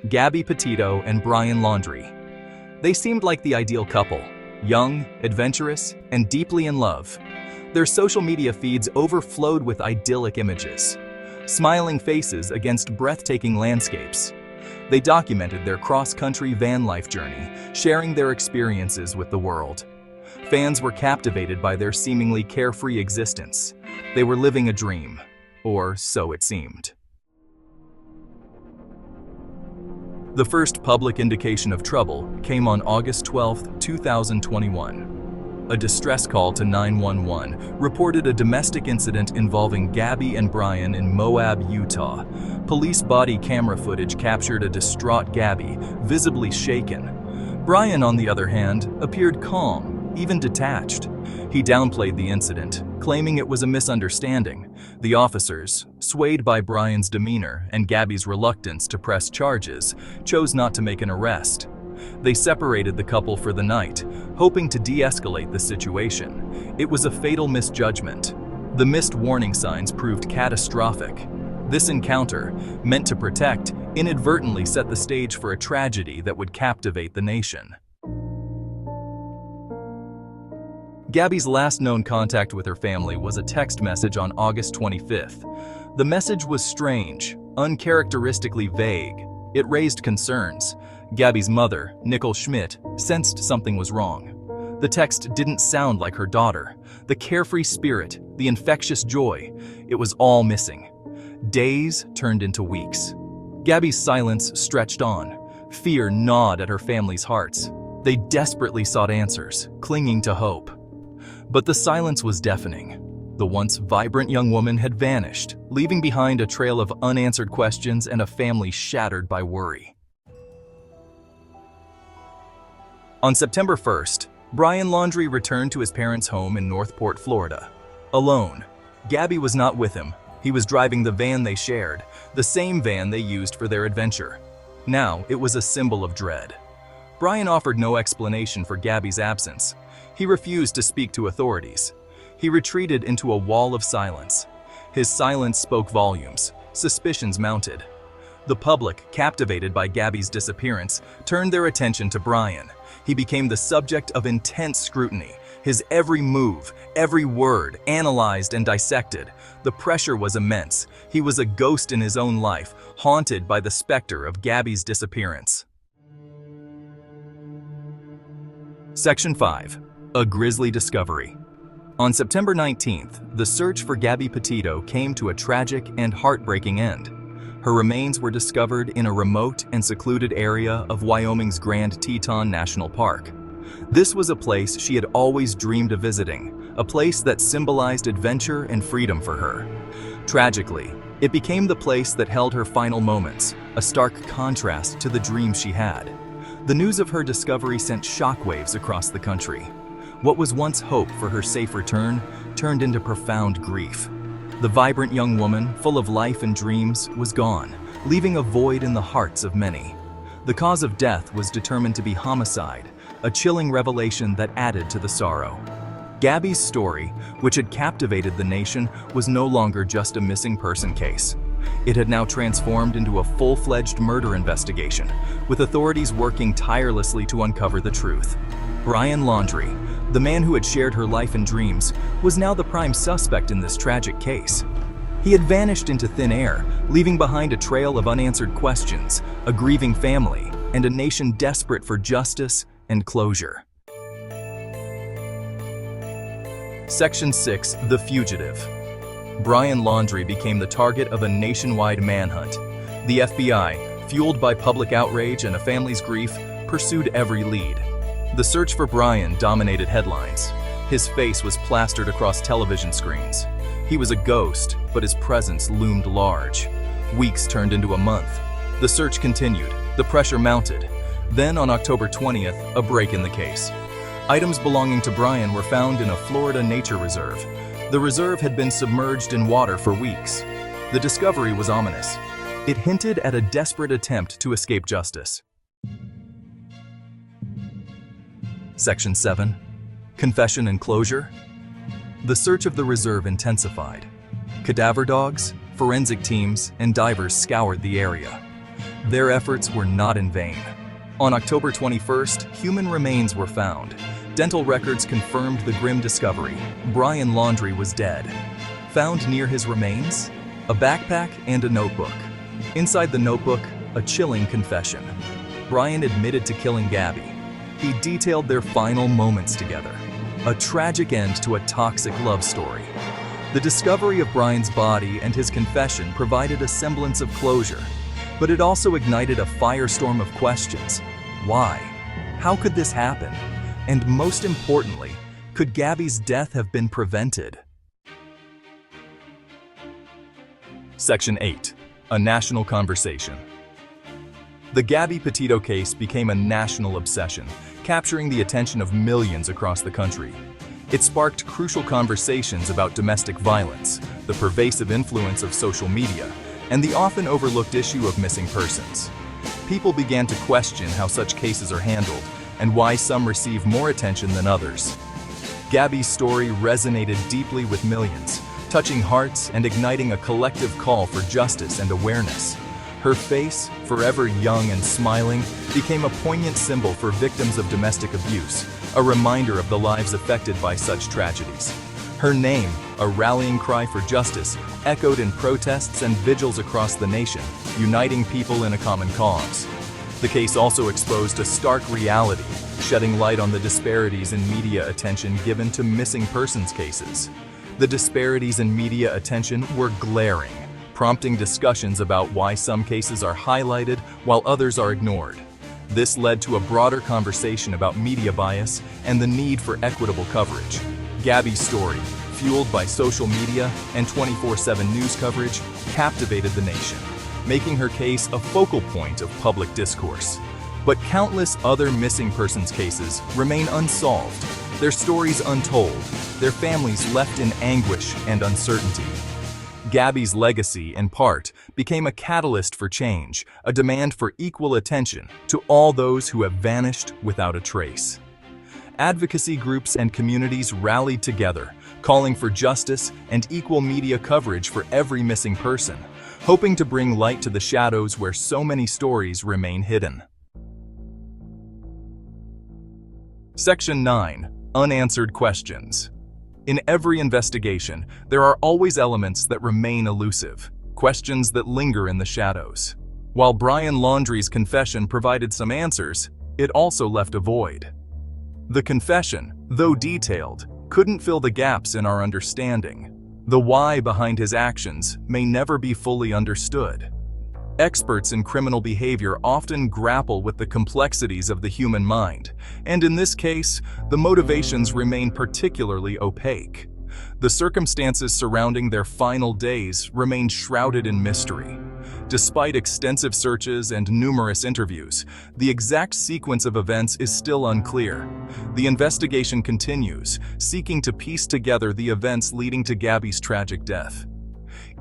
Gabby Petito and Brian Laundrie. They seemed like the ideal couple, young, adventurous, and deeply in love. Their social media feeds overflowed with idyllic images, smiling faces against breathtaking landscapes. They documented their cross-country van life journey, sharing their experiences with the world. Fans were captivated by their seemingly carefree existence. They were living a dream, or so it seemed. The first public indication of trouble came on August 12, 2021. A distress call to 911 reported a domestic incident involving Gabby and Brian in Moab, Utah. Police body camera footage captured a distraught Gabby, visibly shaken. Brian, on the other hand, appeared calm, even detached. He downplayed the incident, claiming it was a misunderstanding. The officers, swayed by Brian's demeanor and Gabby's reluctance to press charges, chose not to make an arrest. They separated the couple for the night, hoping to de-escalate the situation. It was a fatal misjudgment. The missed warning signs proved catastrophic. This encounter, meant to protect, inadvertently set the stage for a tragedy that would captivate the nation. Gabby's last known contact with her family was a text message on August 25th. The message was strange, uncharacteristically vague. It raised concerns. Gabby's mother, Nicole Schmidt, sensed something was wrong. The text didn't sound like her daughter. The carefree spirit, the infectious joy, it was all missing. Days turned into weeks. Gabby's silence stretched on. Fear gnawed at her family's hearts. They desperately sought answers, clinging to hope. But the silence was deafening. The once vibrant young woman had vanished, leaving behind a trail of unanswered questions and a family shattered by worry. On September 1st, Brian Laundrie returned to his parents' home in Northport, Florida. Alone. Gabby was not with him. He was driving the van they shared, the same van they used for their adventure. Now, it was a symbol of dread. Brian offered no explanation for Gabby's absence. He refused to speak to authorities. He retreated into a wall of silence. His silence spoke volumes. Suspicions mounted. The public, captivated by Gabby's disappearance, turned their attention to Brian. He became the subject of intense scrutiny. His every move, every word, analyzed and dissected. The pressure was immense. He was a ghost in his own life, haunted by the specter of Gabby's disappearance. Section 5. A grisly discovery. On September 19th, the search for Gabby Petito came to a tragic and heartbreaking end. Her remains were discovered in a remote and secluded area of Wyoming's Grand Teton National Park. This was a place she had always dreamed of visiting, a place that symbolized adventure and freedom for her. Tragically, it became the place that held her final moments, a stark contrast to the dream she had. The news of her discovery sent shockwaves across the country. What was once hope for her safe return turned into profound grief. The vibrant young woman, full of life and dreams, was gone, leaving a void in the hearts of many. The cause of death was determined to be homicide, a chilling revelation that added to the sorrow. Gabby's story, which had captivated the nation, was no longer just a missing person case. It had now transformed into a full-fledged murder investigation, with authorities working tirelessly to uncover the truth. Brian Laundrie, the man who had shared her life and dreams, was now the prime suspect in this tragic case. He had vanished into thin air, leaving behind a trail of unanswered questions, a grieving family, and a nation desperate for justice and closure. Section 6. The Fugitive. Brian Laundrie became the target of a nationwide manhunt. The FBI, fueled by public outrage and a family's grief, pursued every lead. The search for Brian dominated headlines. His face was plastered across television screens. He was a ghost, but his presence loomed large. Weeks turned into a month. The search continued. The pressure mounted. Then, on October 20th, a break in the case. Items belonging to Brian were found in a Florida nature reserve. The reserve had been submerged in water for weeks. The discovery was ominous. It hinted at a desperate attempt to escape justice. Section 7. Confession and Closure. The search of the reserve intensified. Cadaver dogs, forensic teams, and divers scoured the area. Their efforts were not in vain. On October 21st, human remains were found. Dental records confirmed the grim discovery. Brian Laundrie was dead. Found near his remains? A backpack and a notebook. Inside the notebook, a chilling confession. Brian admitted to killing Gabby. He detailed their final moments together. A tragic end to a toxic love story. The discovery of Brian's body and his confession provided a semblance of closure, but it also ignited a firestorm of questions. Why? How could this happen? And most importantly, could Gabby's death have been prevented? Section 8. A national conversation. The Gabby Petito case became a national obsession, capturing the attention of millions across the country. It sparked crucial conversations about domestic violence, the pervasive influence of social media, and the often overlooked issue of missing persons. People began to question how such cases are handled and why some receive more attention than others. Gabby's story resonated deeply with millions, touching hearts and igniting a collective call for justice and awareness. Her face, forever young and smiling, became a poignant symbol for victims of domestic abuse, a reminder of the lives affected by such tragedies. Her name, a rallying cry for justice, echoed in protests and vigils across the nation, uniting people in a common cause. The case also exposed a stark reality, shedding light on the disparities in media attention given to missing persons cases. The disparities in media attention were glaring, prompting discussions about why some cases are highlighted while others are ignored. This led to a broader conversation about media bias and the need for equitable coverage. Gabby's story, fueled by social media and 24/7 news coverage, captivated the nation, making her case a focal point of public discourse. But countless other missing persons cases remain unsolved, their stories untold, their families left in anguish and uncertainty. Gabby's legacy, in part, became a catalyst for change, a demand for equal attention to all those who have vanished without a trace. Advocacy groups and communities rallied together, calling for justice and equal media coverage for every missing person, hoping to bring light to the shadows where so many stories remain hidden. Section 9. Unanswered questions. In every investigation, there are always elements that remain elusive, questions that linger in the shadows. While Brian Laundrie's confession provided some answers, it also left a void. The confession, though detailed, couldn't fill the gaps in our understanding. The why behind his actions may never be fully understood. Experts in criminal behavior often grapple with the complexities of the human mind, and in this case, the motivations remain particularly opaque. The circumstances surrounding their final days remain shrouded in mystery. Despite extensive searches and numerous interviews, the exact sequence of events is still unclear. The investigation continues, seeking to piece together the events leading to Gabby's tragic death.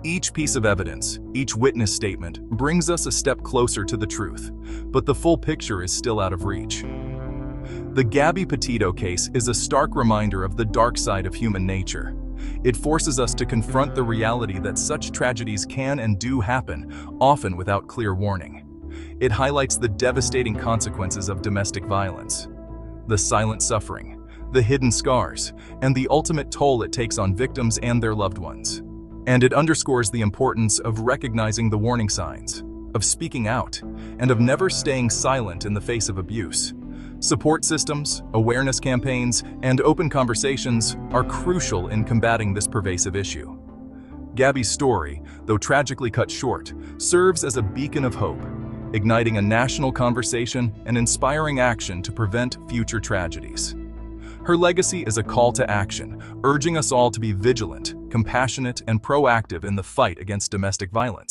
Each piece of evidence, each witness statement, brings us a step closer to the truth, but the full picture is still out of reach. The Gabby Petito case is a stark reminder of the dark side of human nature. It forces us to confront the reality that such tragedies can and do happen, often without clear warning. It highlights the devastating consequences of domestic violence, the silent suffering, the hidden scars, and the ultimate toll it takes on victims and their loved ones. And it underscores the importance of recognizing the warning signs, of speaking out, and of never staying silent in the face of abuse. Support systems, awareness campaigns, and open conversations are crucial in combating this pervasive issue. Gabby's story, though tragically cut short, serves as a beacon of hope, igniting a national conversation and inspiring action to prevent future tragedies. Her legacy is a call to action, urging us all to be vigilant, compassionate, and proactive in the fight against domestic violence.